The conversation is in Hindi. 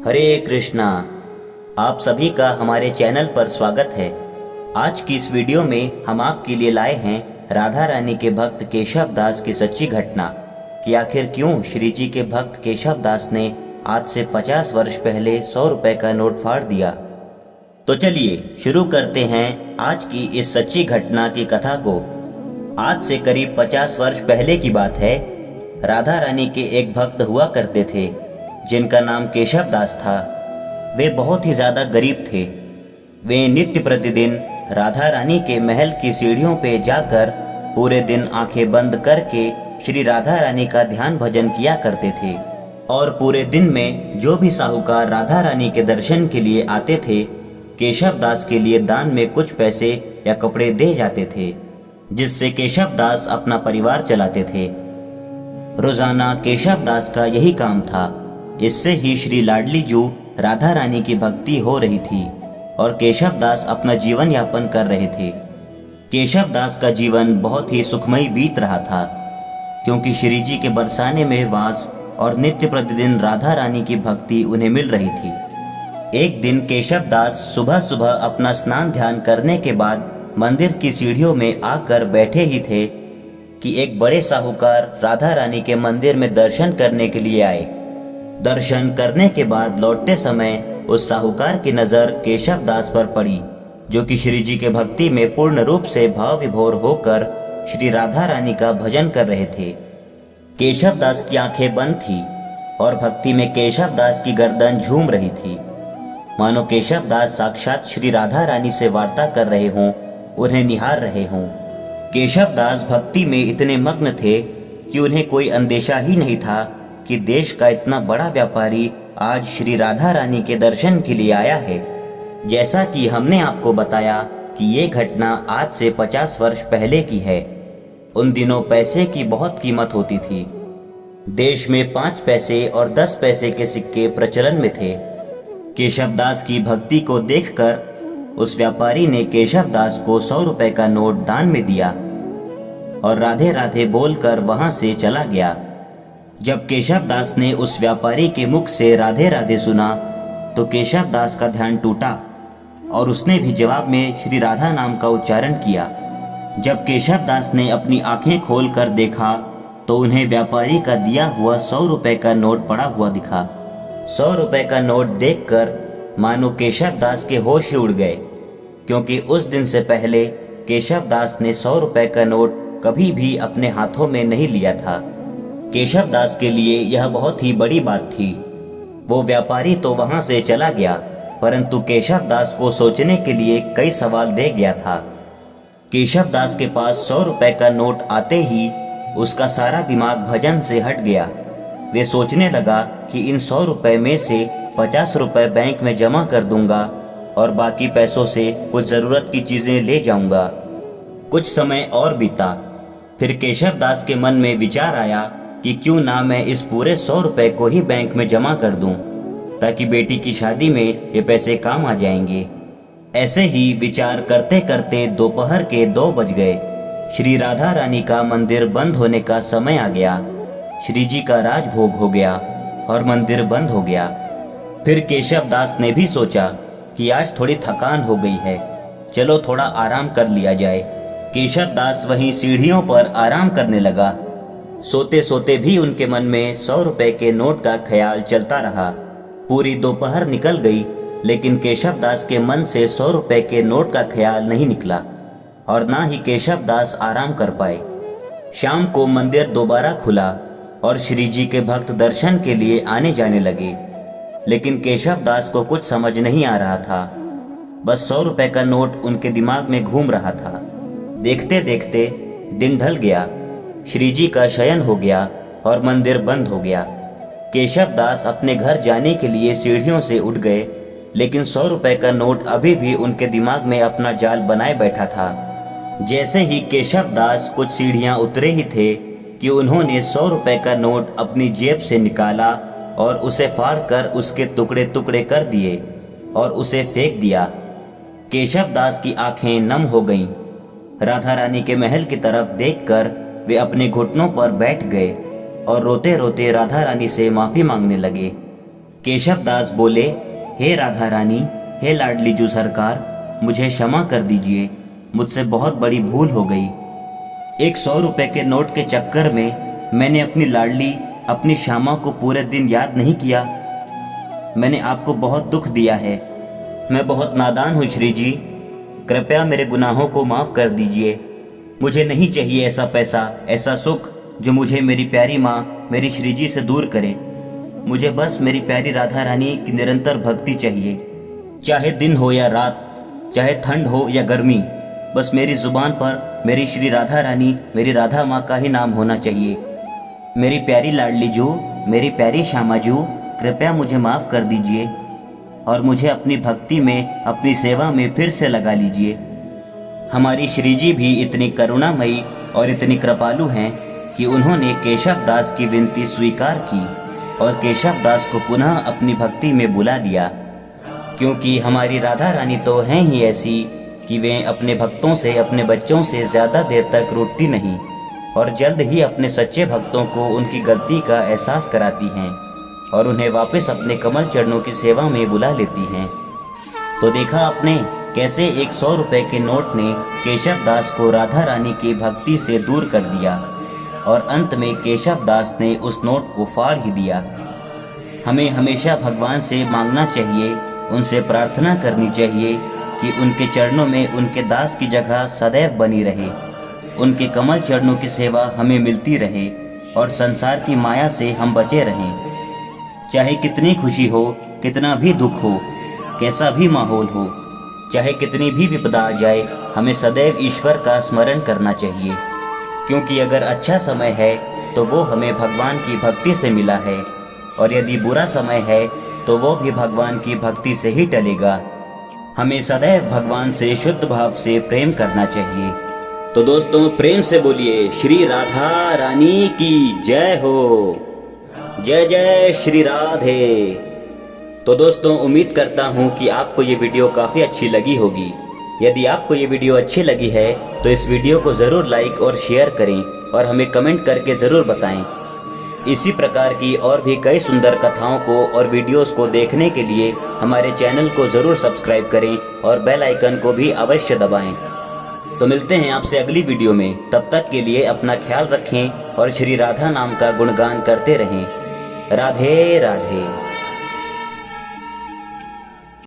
हरे कृष्णा। आप सभी का हमारे चैनल पर स्वागत है। आज की इस वीडियो में हम आपके लिए लाए हैं राधा रानी के भक्त केशव दास की सच्ची घटना कि आखिर क्यों श्री जी के भक्त केशव दास ने आज से 50 वर्ष पहले 100 रुपए का नोट फाड़ दिया। तो चलिए शुरू करते हैं आज की इस सच्ची घटना की कथा को। आज से करीब 50 वर्ष पहले की बात है। राधा रानी के एक भक्त हुआ करते थे जिनका नाम केशव दास था। वे बहुत ही ज्यादा गरीब थे। वे नित्य प्रतिदिन राधा रानी के महल की सीढ़ियों पे जाकर पूरे दिन आंखें बंद करके श्री राधा रानी का ध्यान भजन किया करते थे। और पूरे दिन में जो भी साहूकार राधा रानी के दर्शन के लिए आते थे, केशव दास के लिए दान में कुछ पैसे या कपड़े दे जाते थे, जिससे केशव दास अपना परिवार चलाते थे। रोजाना केशव दास का यही काम था। इससे ही श्री लाडली जू राधा रानी की भक्ति हो रही थी और केशव दास अपना जीवन यापन कर रहे थे। केशव दास का जीवन बहुत ही सुखमय बीत रहा था, क्योंकि श्री जी के बरसाने में वास और नित्य प्रतिदिन राधा रानी की भक्ति उन्हें मिल रही थी। एक दिन केशव दास सुबह सुबह अपना स्नान ध्यान करने के बाद मंदिर की सीढ़ियों में आकर बैठे ही थे कि एक बड़े साहूकार राधा रानी के मंदिर में दर्शन करने के लिए आए। दर्शन करने के बाद लौटते समय उस साहूकार की नजर केशव दास पर पड़ी, जो कि श्री जी के भक्ति में पूर्ण रूप से भाव विभोर होकर श्री राधा रानी का भजन कर रहे थे। केशव दास की आंखें बंद थी और भक्ति में केशव दास की गर्दन झूम रही थी, मानो केशव दास साक्षात श्री राधा रानी से वार्ता कर रहे हों, उन्हें निहार रहे हों। केशव दास भक्ति में इतने मग्न थे कि उन्हें कोई अंदेशा ही नहीं था कि देश का इतना बड़ा व्यापारी आज श्री राधा रानी के दर्शन के लिए आया है। जैसा कि हमने आपको बताया कि ये घटना आज से 50 वर्ष पहले की है। उन दिनों पैसे की बहुत कीमत होती थी। देश में 5 पैसे और 10 पैसे के सिक्के प्रचलन में थे। केशव दास की भक्ति को देखकर उस व्यापारी ने केशव दास को 100 रुपए का नोट दान में दिया और राधे राधे बोलकर वहां से चला गया। जब केशव दास ने उस व्यापारी के मुख से राधे राधे सुना तो केशव दास का ध्यान टूटा और उसने भी जवाब में श्री राधा नाम का उच्चारण किया। जब केशव दास ने अपनी आंखें खोलकर देखा तो उन्हें व्यापारी का दिया हुआ 100 रुपए का नोट पड़ा हुआ दिखा। 100 रुपए का नोट देखकर मानो केशव दास के होश ही उड़ गए, क्योंकि उस दिन से पहले केशव दास ने 100 रुपए का नोट कभी भी अपने हाथों में नहीं लिया था। केशव दास के लिए यह बहुत ही बड़ी बात थी। वो व्यापारी तो वहां से चला गया, परंतु केशव दास को सोचने के लिए कई सवाल दे गया था। केशव दास के पास 100 रुपए का नोट आते ही उसका सारा दिमाग भजन से हट गया। वे सोचने लगा कि इन 100 रुपए में से 50 रुपए बैंक में जमा कर दूंगा और बाकी पैसों से कुछ जरूरत की चीजें ले जाऊंगा। कुछ समय और बीता, फिर केशव दास के मन में विचार आया कि क्यों ना मैं इस पूरे 100 रुपए को ही बैंक में जमा कर दूं, ताकि बेटी की शादी में ये पैसे काम आ जाएंगे। ऐसे ही विचार करते करते दोपहर के 2 बज गए। श्री राधा रानी का मंदिर बंद होने का समय आ गया। श्री जी का राजभोग हो गया और मंदिर बंद हो गया। फिर केशव दास ने भी सोचा कि आज थोड़ी थकान हो गई है, चलो थोड़ा आराम कर लिया जाए। केशव दास वहीं सीढ़ियों पर आराम करने लगा। सोते सोते भी उनके मन में 100 रुपए के नोट का ख्याल चलता रहा। पूरी दोपहर निकल गई, लेकिन केशव दास के मन से 100 रुपए के नोट का ख्याल नहीं निकला और ना ही केशव दास आराम कर पाए। शाम को मंदिर दोबारा खुला और श्री जी के भक्त दर्शन के लिए आने जाने लगे, लेकिन केशव दास को कुछ समझ नहीं आ रहा था। बस 100 रुपए का नोट उनके दिमाग में घूम रहा था। देखते देखते दिन ढल गया। श्री जी का शयन हो गया और मंदिर बंद हो गया। केशव दास अपने घर जाने के लिए सीढ़ियों से उठ गए, लेकिन 100 रुपए का नोट अभी भी उनके दिमाग में अपना जाल बनाए बैठा था। जैसे ही केशव दास कुछ सीढ़ियां उतरे ही थे कि उन्होंने 100 रुपए का नोट अपनी जेब से निकाला और उसे फाड़कर उसके टुकड़े टुकड़े कर दिए और उसे फेंक दिया। केशव दास की आंखें नम हो गईं। राधा रानी के महल की तरफ देखकर वे अपने घुटनों पर बैठ गए और रोते रोते राधा रानी से माफी मांगने लगे। केशव दास बोले, हे राधा रानी, हे लाडली जू सरकार, मुझे क्षमा कर दीजिए, मुझसे बहुत बड़ी भूल हो गई। एक 100 रुपए के नोट के चक्कर में मैंने अपनी लाडली अपनी श्यामा को पूरे दिन याद नहीं किया। मैंने आपको बहुत दुख दिया है। मैं बहुत नादान हूँ श्री जी, कृपया मेरे गुनाहों को माफ़ कर दीजिए। मुझे नहीं चाहिए ऐसा पैसा, ऐसा सुख जो मुझे मेरी प्यारी माँ मेरी श्री जी से दूर करे। मुझे बस मेरी प्यारी राधा रानी की निरंतर भक्ति चाहिए, चाहे दिन हो या रात, चाहे ठंड हो या गर्मी। बस मेरी ज़ुबान पर मेरी श्री राधा रानी, मेरी राधा माँ का ही नाम होना चाहिए। मेरी प्यारी लाडली जू, मेरी प्यारी श्यामा जू, कृपया मुझे माफ़ कर दीजिए और मुझे अपनी भक्ति में, अपनी सेवा में फिर से लगा लीजिए। हमारी श्री जी भी इतनी करुणामयी और इतनी कृपालु हैं कि उन्होंने केशव दास की विनती स्वीकार की और केशव दास को पुनः अपनी भक्ति में बुला लिया। क्योंकि हमारी राधा रानी तो हैं ही ऐसी कि वे अपने भक्तों से, अपने बच्चों से ज़्यादा देर तक रूठती नहीं और जल्द ही अपने सच्चे भक्तों को उनकी गलती का एहसास कराती हैं और उन्हें वापस अपने कमल चरणों की सेवा में बुला लेती हैं। तो देखा आपने कैसे एक 100 रुपए के नोट ने केशव दास को राधा रानी की भक्ति से दूर कर दिया और अंत में केशव दास ने उस नोट को फाड़ ही दिया। हमें हमेशा भगवान से मांगना चाहिए, उनसे प्रार्थना करनी चाहिए कि उनके चरणों में उनके दास की जगह सदैव बनी रहे, उनके कमल चरणों की सेवा हमें मिलती रहे और संसार की माया से हम बचे रहें। चाहे कितनी खुशी हो, कितना भी दुख हो, कैसा भी माहौल हो, चाहे कितनी भी विपदा आ जाए, हमें सदैव ईश्वर का स्मरण करना चाहिए। क्योंकि अगर अच्छा समय है तो वो हमें भगवान की भक्ति से मिला है और यदि बुरा समय है तो वो भी भगवान की भक्ति से ही टलेगा। हमें सदैव भगवान से शुद्ध भाव से प्रेम करना चाहिए। तो दोस्तों, प्रेम से बोलिए श्री राधा रानी की जय हो। जय जय श्री राधे। तो दोस्तों, उम्मीद करता हूँ कि आपको ये वीडियो काफ़ी अच्छी लगी होगी। यदि आपको ये वीडियो अच्छी लगी है तो इस वीडियो को ज़रूर लाइक और शेयर करें और हमें कमेंट करके ज़रूर बताएं। इसी प्रकार की और भी कई सुंदर कथाओं को और वीडियोस को देखने के लिए हमारे चैनल को ज़रूर सब्सक्राइब करें और बेल आइकन को भी अवश्य दबाएं। तो मिलते हैं आपसे अगली वीडियो में। तब तक के लिए अपना ख्याल रखें और श्री राधा नाम का गुणगान करते रहें। राधे राधे।